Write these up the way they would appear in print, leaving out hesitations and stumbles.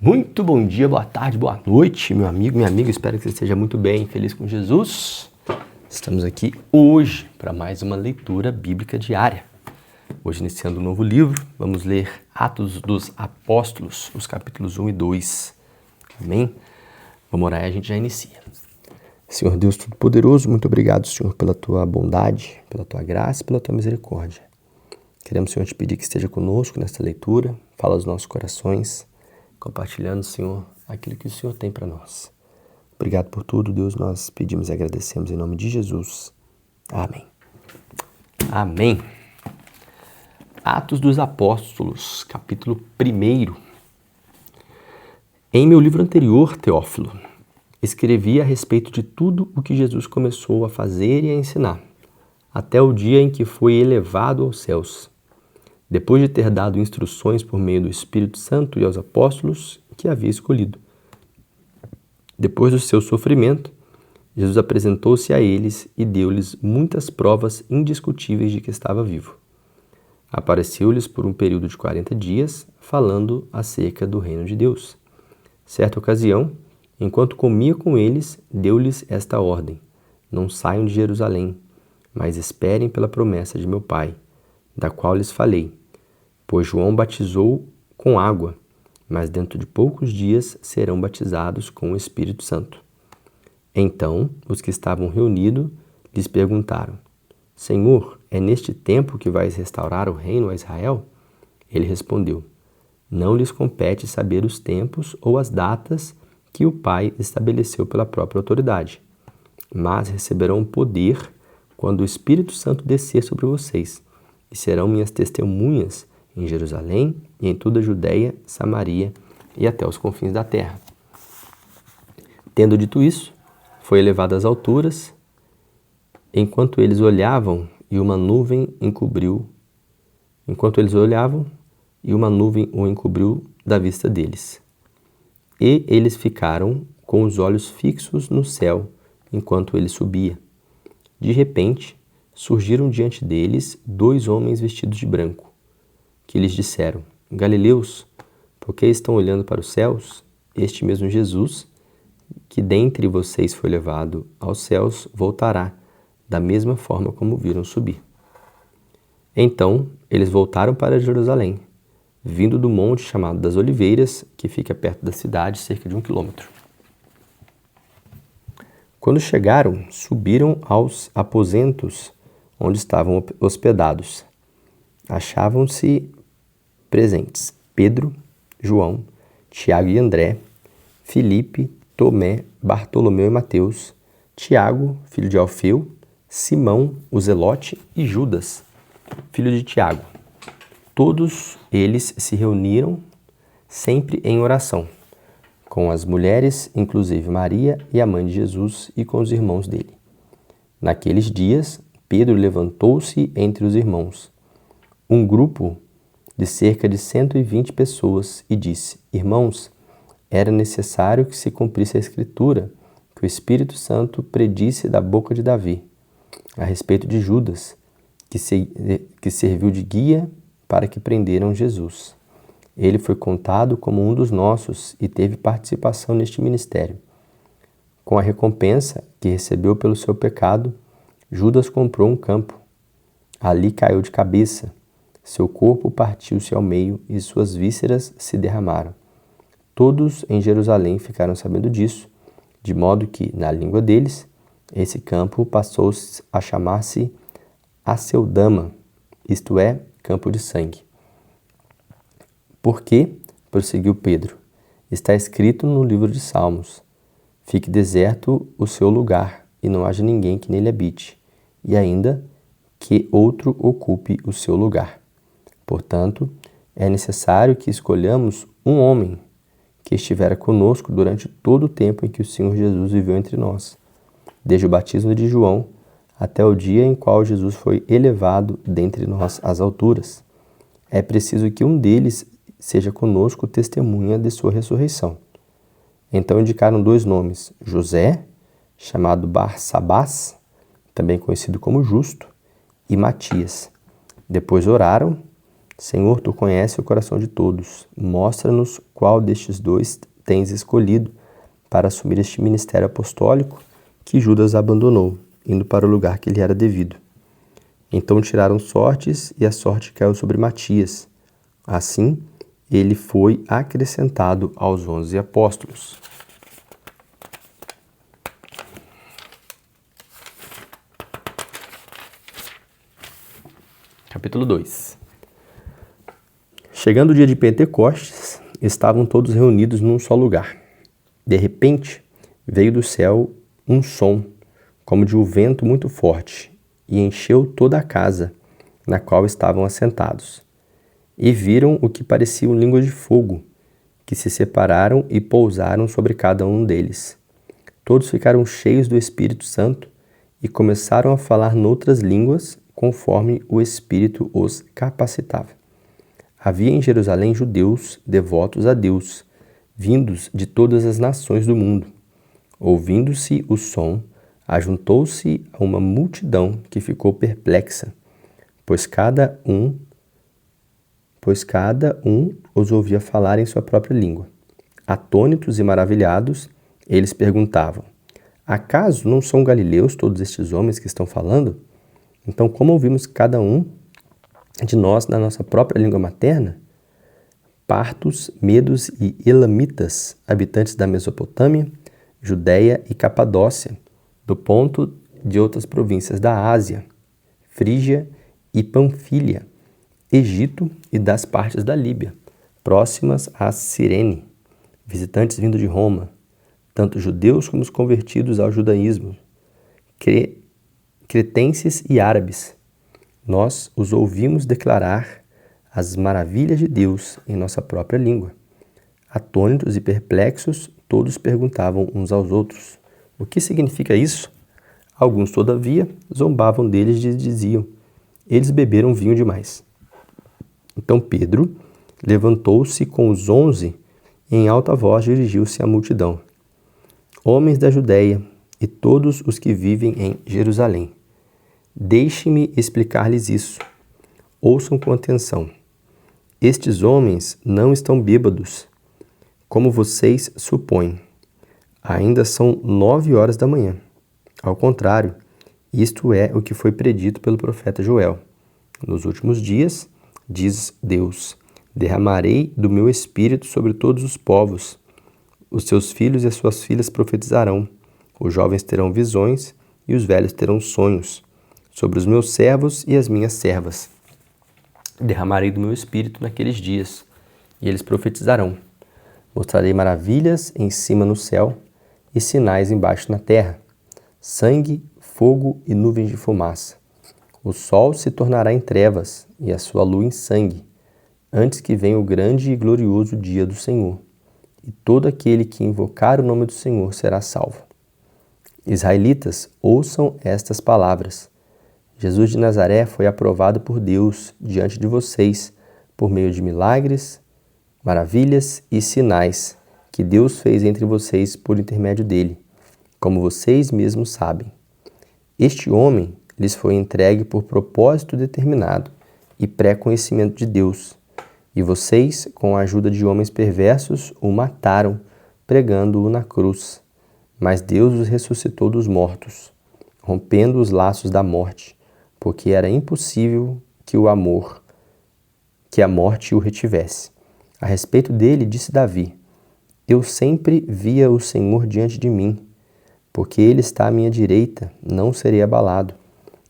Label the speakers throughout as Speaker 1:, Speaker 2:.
Speaker 1: Muito bom dia, boa tarde, boa noite, meu amigo, minha amiga. Espero que você esteja muito bem, feliz com Jesus. Estamos aqui hoje para mais uma leitura bíblica diária. Hoje, iniciando um novo livro, vamos ler Atos dos Apóstolos, os capítulos 1 e 2. Amém? Vamos orar e a gente já inicia. Senhor Deus Todo-Poderoso, muito obrigado, Senhor, pela Tua bondade, pela Tua graça e pela Tua misericórdia. Queremos, Senhor, te pedir que esteja conosco nesta leitura, fala aos nossos corações, compartilhando, Senhor, aquilo que o Senhor tem para nós. Obrigado por tudo, Deus, nós pedimos e agradecemos em nome de Jesus. Amém. Amém. Atos dos Apóstolos, capítulo 1. Em meu livro anterior, Teófilo, escrevi a respeito de tudo o que Jesus começou a fazer e a ensinar, até o dia em que foi elevado aos céus, depois de ter dado instruções por meio do Espírito Santo e aos apóstolos que havia escolhido. Depois do seu sofrimento, Jesus apresentou-se a eles e deu-lhes muitas provas indiscutíveis de que estava vivo. Apareceu-lhes por um período de 40 dias, falando acerca do reino de Deus. Certa ocasião, enquanto comia com eles, deu-lhes esta ordem: não saiam de Jerusalém, mas esperem pela promessa de meu Pai, da qual lhes falei. Pois João batizou com água, mas dentro de poucos dias serão batizados com o Espírito Santo. Então, os que estavam reunidos lhes perguntaram: Senhor, é neste tempo que vais restaurar o reino a Israel? Ele respondeu: não lhes compete saber os tempos ou as datas que o Pai estabeleceu pela própria autoridade, mas receberão poder quando o Espírito Santo descer sobre vocês, e serão minhas testemunhas em Jerusalém e em toda a Judéia, Samaria e até os confins da terra. Tendo dito isso, foi elevado às alturas, enquanto eles olhavam, e uma nuvem o encobriu da vista deles. E eles ficaram com os olhos fixos no céu, enquanto ele subia. De repente, surgiram diante deles 2 homens vestidos de branco, que lhes disseram: Galileus, por que estão olhando para os céus? Este mesmo Jesus, que dentre vocês foi levado aos céus, voltará, da mesma forma como viram subir. Então, eles voltaram para Jerusalém, vindo do monte chamado das Oliveiras, que fica perto da cidade, cerca de 1 quilômetro. Quando chegaram, subiram aos aposentos onde estavam hospedados. Achavam-se presentes Pedro, João, Tiago e André, Filipe, Tomé, Bartolomeu e Mateus, Tiago, filho de Alfeu, Simão, o Zelote e Judas, filho de Tiago. Todos eles se reuniram sempre em oração, com as mulheres, inclusive Maria e a mãe de Jesus, e com os irmãos dele. Naqueles dias, Pedro levantou-se entre os irmãos, um grupo de cerca de 120 pessoas, e disse: Irmãos, era necessário que se cumprisse a Escritura, que o Espírito Santo predisse da boca de Davi, a respeito de Judas, que serviu de guia para que prenderam Jesus. Ele foi contado como um dos nossos e teve participação neste ministério. Com a recompensa que recebeu pelo seu pecado, Judas comprou um campo. Ali caiu de cabeça. Seu corpo partiu-se ao meio e suas vísceras se derramaram. Todos em Jerusalém ficaram sabendo disso, de modo que, na língua deles, esse campo passou a chamar-se Aceldama, isto é, campo de sangue. Porque, prosseguiu Pedro, está escrito no livro de Salmos: fique deserto o seu lugar, e não haja ninguém que nele habite, e ainda que outro ocupe o seu lugar. Portanto, é necessário que escolhamos um homem que estivera conosco durante todo o tempo em que o Senhor Jesus viveu entre nós, desde o batismo de João até o dia em qual Jesus foi elevado dentre nós às alturas. É preciso que um deles seja conosco testemunha de sua ressurreição. Então indicaram 2 nomes: José, chamado Barsabás, também conhecido como Justo, e Matias. Depois oraram Senhor, tu conheces o coração de todos. Mostra-nos qual destes dois tens escolhido para assumir este ministério apostólico que Judas abandonou, indo para o lugar que lhe era devido. Então tiraram sortes e a sorte caiu sobre Matias. Assim, ele foi acrescentado aos 11 apóstolos. Capítulo 2. Chegando o dia de Pentecostes, estavam todos reunidos num só lugar. De repente, veio do céu um som, como de um vento muito forte, e encheu toda a casa, na qual estavam assentados. E viram o que pareciam línguas de fogo, que se separaram e pousaram sobre cada um deles. Todos ficaram cheios do Espírito Santo e começaram a falar noutras línguas, conforme o Espírito os capacitava. Havia em Jerusalém judeus devotos a Deus, vindos de todas as nações do mundo. Ouvindo-se o som, ajuntou-se a uma multidão que ficou perplexa, pois cada um os ouvia falar em sua própria língua. Atônitos e maravilhados, eles perguntavam: acaso não são galileus todos estes homens que estão falando? Então, como ouvimos cada um de nós na nossa própria língua materna? Partos, medos e elamitas, habitantes da Mesopotâmia, Judéia e Capadócia, do ponto de outras províncias da Ásia, Frígia e Panfilha, Egito e das partes da Líbia, próximas a Cirene, visitantes vindos de Roma, tanto judeus como os convertidos ao judaísmo, cretenses e árabes. Nós os ouvimos declarar as maravilhas de Deus em nossa própria língua. Atônitos e perplexos, todos perguntavam uns aos outros: o que significa isso? Alguns, todavia, zombavam deles e diziam: eles beberam vinho demais. Então Pedro levantou-se com os 11 e em alta voz dirigiu-se à multidão: homens da Judéia e todos os que vivem em Jerusalém, deixe-me explicar-lhes isso. Ouçam com atenção. Estes homens não estão bêbados, como vocês supõem. Ainda são 9 horas da manhã. Ao contrário, isto é o que foi predito pelo profeta Joel. Nos últimos dias, diz Deus, derramarei do meu espírito sobre todos os povos. Os seus filhos e as suas filhas profetizarão. Os jovens terão visões e os velhos terão sonhos. Sobre os meus servos e as minhas servas derramarei do meu espírito naqueles dias, e eles profetizarão. Mostrarei maravilhas em cima no céu e sinais embaixo na terra: sangue, fogo e nuvens de fumaça. O sol se tornará em trevas e a sua lua em sangue, antes que venha o grande e glorioso dia do Senhor. E todo aquele que invocar o nome do Senhor será salvo. Israelitas, ouçam estas palavras. Jesus de Nazaré foi aprovado por Deus diante de vocês por meio de milagres, maravilhas e sinais que Deus fez entre vocês por intermédio dele, como vocês mesmos sabem. Este homem lhes foi entregue por propósito determinado e pré-conhecimento de Deus, e vocês, com a ajuda de homens perversos, o mataram, pregando-o na cruz. Mas Deus os ressuscitou dos mortos, rompendo os laços da morte, porque era impossível que a morte o retivesse. A respeito dele, disse Davi: eu sempre via o Senhor diante de mim, porque ele está à minha direita, não serei abalado.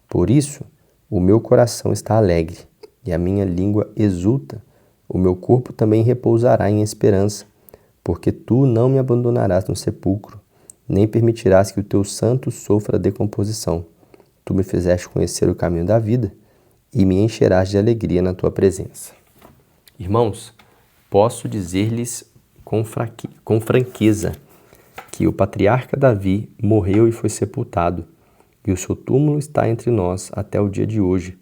Speaker 1: Por isso, o meu coração está alegre, e a minha língua exulta. O meu corpo também repousará em esperança, porque tu não me abandonarás no sepulcro, nem permitirás que o teu santo sofra decomposição. Tu me fizeste conhecer o caminho da vida e me encherás de alegria na tua presença. Irmãos, posso dizer-lhes com franqueza que o patriarca Davi morreu e foi sepultado, e o seu túmulo está entre nós até o dia de hoje.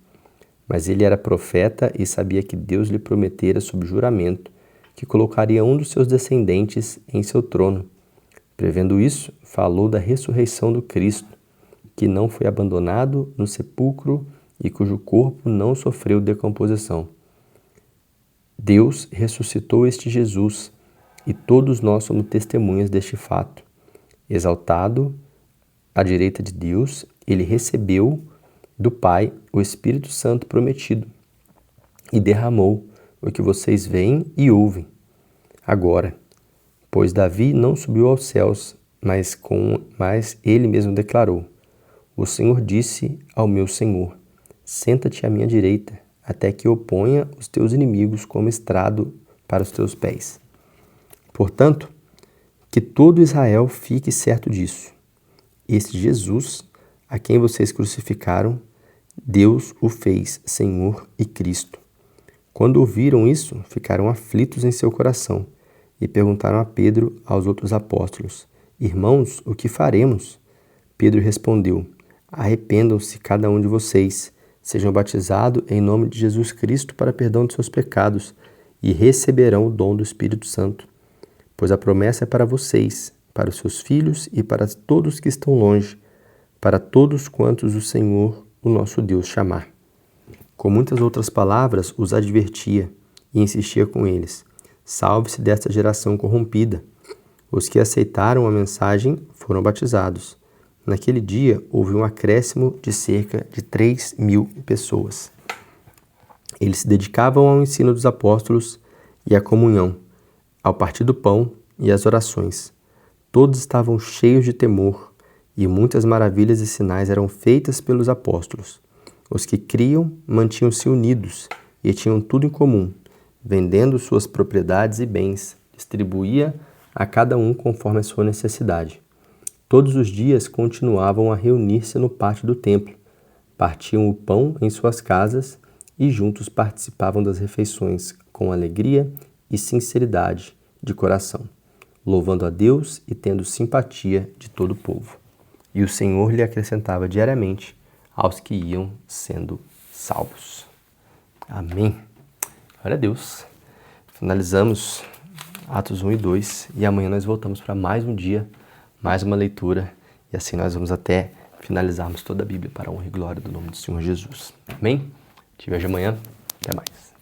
Speaker 1: Mas ele era profeta e sabia que Deus lhe prometera sob juramento que colocaria um dos seus descendentes em seu trono. Prevendo isso, falou da ressurreição do Cristo, que não foi abandonado no sepulcro e cujo corpo não sofreu decomposição. Deus ressuscitou este Jesus e todos nós somos testemunhas deste fato. Exaltado à direita de Deus, ele recebeu do Pai o Espírito Santo prometido e derramou o que vocês veem e ouvem agora. Pois Davi não subiu aos céus, mas ele mesmo declarou: o Senhor disse ao meu Senhor: senta-te à minha direita, até que eu ponha os teus inimigos como estrado para os teus pés. Portanto, que todo Israel fique certo disso. Este Jesus, a quem vocês crucificaram, Deus o fez Senhor e Cristo. Quando ouviram isso, ficaram aflitos em seu coração e perguntaram a Pedro e aos outros apóstolos: irmãos, o que faremos? Pedro respondeu: arrependam-se cada um de vocês, sejam batizados em nome de Jesus Cristo para perdão de seus pecados e receberão o dom do Espírito Santo. Pois a promessa é para vocês, para os seus filhos e para todos que estão longe, para todos quantos o Senhor, o nosso Deus, chamar. Com muitas outras palavras os advertia e insistia com eles: salve-se desta geração corrompida. Os que aceitaram a mensagem foram batizados. Naquele dia houve um acréscimo de cerca de 3.000 pessoas. Eles se dedicavam ao ensino dos apóstolos e à comunhão, ao partir do pão e às orações. Todos estavam cheios de temor, e muitas maravilhas e sinais eram feitas pelos apóstolos. Os que criam mantinham-se unidos e tinham tudo em comum, vendendo suas propriedades e bens, distribuía a cada um conforme a sua necessidade. Todos os dias continuavam a reunir-se no pátio do templo, partiam o pão em suas casas e juntos participavam das refeições com alegria e sinceridade de coração, louvando a Deus e tendo simpatia de todo o povo. E o Senhor lhe acrescentava diariamente aos que iam sendo salvos. Amém. Glória a Deus. Finalizamos Atos 1 e 2 e amanhã nós voltamos para mais um dia, mais uma leitura e assim nós vamos até finalizarmos toda a Bíblia para a honra e glória do nome do Senhor Jesus. Amém? Te vejo amanhã. Até mais.